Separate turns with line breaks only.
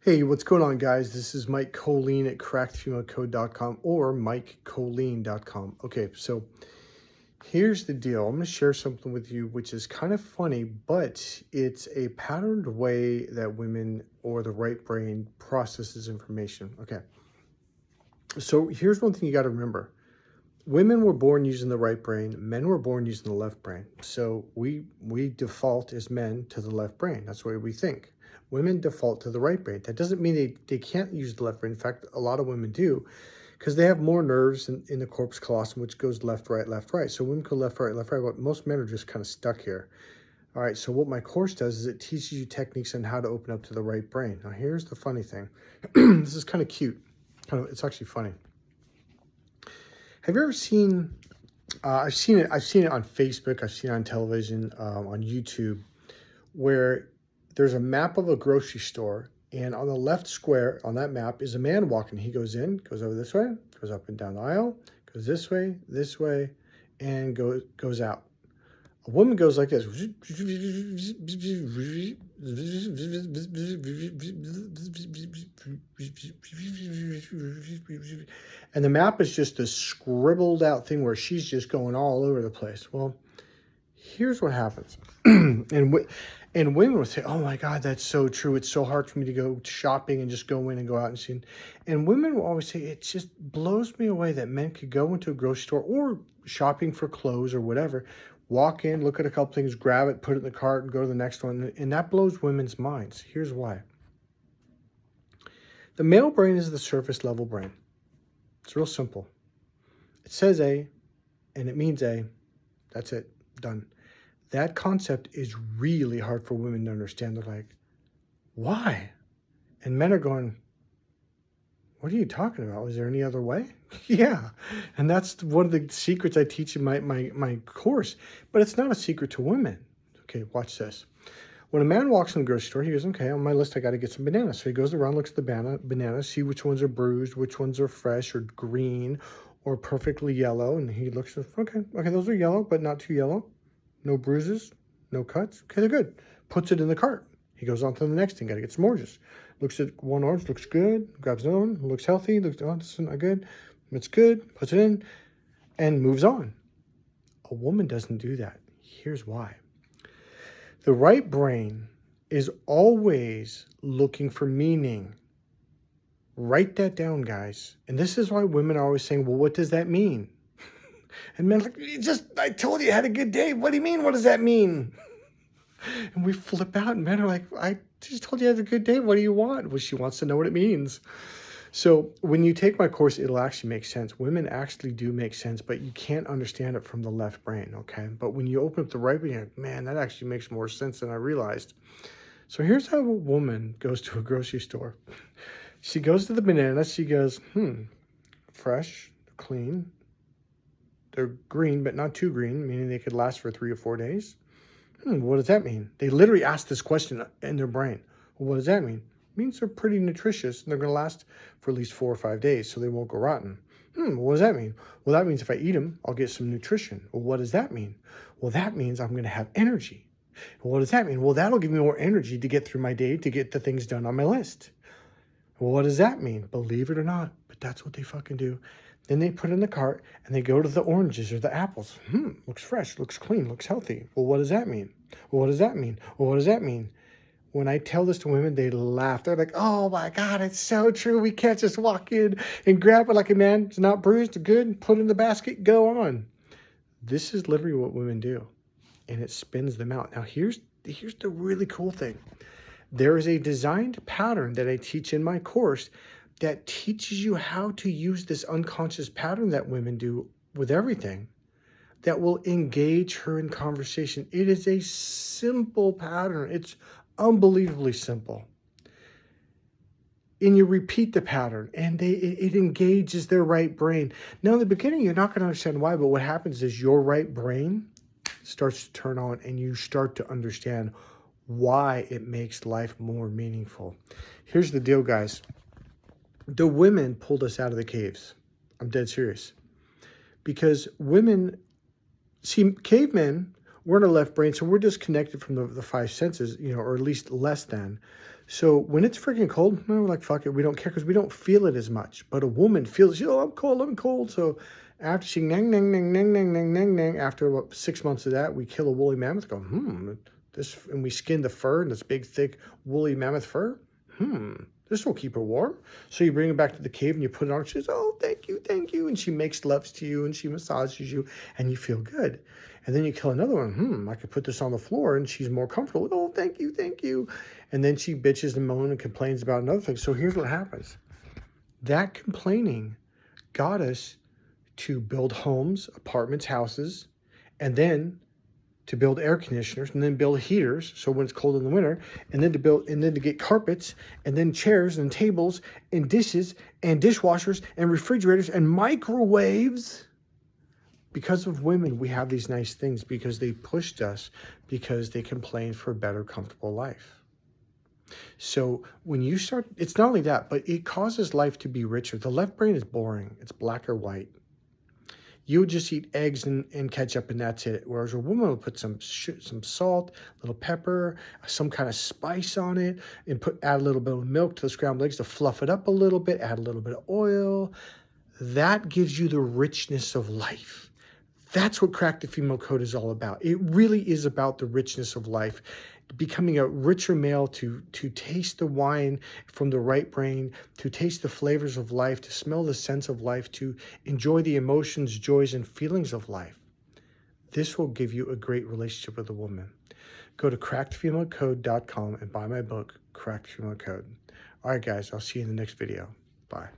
Hey, what's going on, guys? This is Mike Colleen at crackedfemalecode.com or MikeColleen.com. Okay, so here's the deal. I'm going to share something with you which is kind of funny, but it's a patterned way that women or the right brain processes information. Okay, so here's one thing you got to remember. Women were born using the right brain. Men were born using the left brain. So we default as men to the left brain. That's the way we think. Women default to the right brain. That doesn't mean they can't use the left brain. In fact, a lot of women do because they have more nerves in the corpus callosum, which goes left, right, left, right. So women go left, right, left, right. But most men are just kind of stuck here. All right, so what my course does is it teaches you techniques on how to open up to the right brain. Now, here's the funny thing. This is kind of cute. It's actually funny. Have you ever seen, I've seen it on Facebook, I've seen it on television, on YouTube, where there's a map of a grocery store, and on the left square on that map is a man walking. He goes in, goes over this way, goes up and down the aisle, goes this way, and goes out. A woman goes like this. And the map is just a scribbled out thing where she's just going all over the place. Well, here's what happens. And women will say, oh my God, that's so true. It's so hard for me to go shopping and just go in and go out and see. And women will always say, it just blows me away that men could go into a grocery store or shopping for clothes or whatever, walk in, look at a couple things, grab it, put it in the cart, and go to the next one. And that blows women's minds. Here's why. The male brain is the surface level brain. It's real simple. It says A, and it means A. That's it. Done. That concept is really hard for women to understand. They're like, why? And men are going, what are you talking about? Is there any other way? Yeah. And that's one of the secrets I teach in my course. But it's not a secret to women. Okay, watch this. When a man walks in the grocery store, he goes, okay, on my list, I got to get some bananas. So he goes around, looks at the bananas, see which ones are bruised, which ones are fresh or green or perfectly yellow. And he looks, okay, those are yellow, but not too yellow. No bruises, no cuts. Okay, they're good. Puts it in the cart. He goes on to the next thing. Got to get some oranges. Looks at one orange, looks good. Grabs another one, looks healthy. Looks, oh, this is not good. It's good. Puts it in and moves on. A woman doesn't do that. Here's why. The right brain is always looking for meaning. Write that down, guys. And this is why women are always saying, well, what does that mean? And men are like, I told you I had a good day. What do you mean? What does that mean? And we flip out and men are like, I just told you I had a good day. What do you want? Well, she wants to know what it means. So when you take my course, it'll actually make sense. Women actually do make sense, but you can't understand it from the left brain, okay? But when you open up the right brain, you're like, man, that actually makes more sense than I realized. So here's how a woman goes to a grocery store. She goes to the bananas. She goes, fresh, clean. They're green, but not too green, meaning they could last for 3 or 4 days. What does that mean? They literally ask this question in their brain. Well, what does that mean? It means they're pretty nutritious and they're going to last for at least 4 or 5 days, so they won't go rotten. What does that mean? Well, that means if I eat them, I'll get some nutrition. Well, what does that mean? Well, that means I'm going to have energy. Well, what does that mean? Well, that'll give me more energy to get through my day, to get the things done on my list. Well, what does that mean? Believe it or not, but that's what they fucking do. Then they put it in the cart and they go to the oranges or the apples. Looks fresh, looks clean, looks healthy. Well, what does that mean? Well, what does that mean? Well, what does that mean? When I tell this to women, they laugh. They're like, oh my God, it's so true. We can't just walk in and grab it like a man. It's not bruised, good, put it in the basket, go on. This is literally what women do. And it spins them out. Now, here's the really cool thing. There is a designed pattern that I teach in my course that teaches you how to use this unconscious pattern that women do with everything that will engage her in conversation. It is a simple pattern. It's unbelievably simple. And you repeat the pattern and it engages their right brain. Now, in the beginning, you're not going to understand why, but what happens is your right brain starts to turn on and you start to understand why it makes life more meaningful. Here's the deal, guys. The women pulled us out of the caves. I'm dead serious. Because women, see, cavemen, we're in our left brain, so we're disconnected from the 5 senses, or at least less than. So when it's freaking cold, we're like, fuck it, we don't care because we don't feel it as much. But a woman feels, oh, I'm cold. So after she nang, nang, nang, nang, nang, nang, nang, nang, after about 6 months of that, we kill a woolly mammoth, go, and we skin the fur, and this big, thick, woolly mammoth fur. This will keep her warm. So you bring her back to the cave and you put it on. She says, oh, thank you, thank you. And she makes loves to you and she massages you and you feel good. And then you kill another one. I could put this on the floor and she's more comfortable. Oh, thank you, thank you. And then she bitches and moans and complains about another thing. So here's what happens. That complaining got us to build homes, apartments, houses, and then to build air conditioners, and then build heaters, so when it's cold in the winter, and then to get carpets, and then chairs and tables and dishes and dishwashers and refrigerators and microwaves. Because of women, we have these nice things because they pushed us, because they complained for a better, comfortable life. So when you start, it's not only that, but it causes life to be richer. The left brain is boring. It's black or white. You would just eat eggs and ketchup and that's it. Whereas a woman will put some salt, a little pepper, some kind of spice on it, and add a little bit of milk to the scrambled eggs to fluff it up a little bit, add a little bit of oil. That gives you the richness of life. That's what Crack the Female Code is all about. It really is about the richness of life. Becoming a richer male to taste the wine from the right brain, to taste the flavors of life, to smell the scents of life, to enjoy the emotions, joys, and feelings of life. This will give you a great relationship with a woman. Go to crackedfemalecode.com and buy my book, Cracked Female Code. All right, guys, I'll see you in the next video. Bye.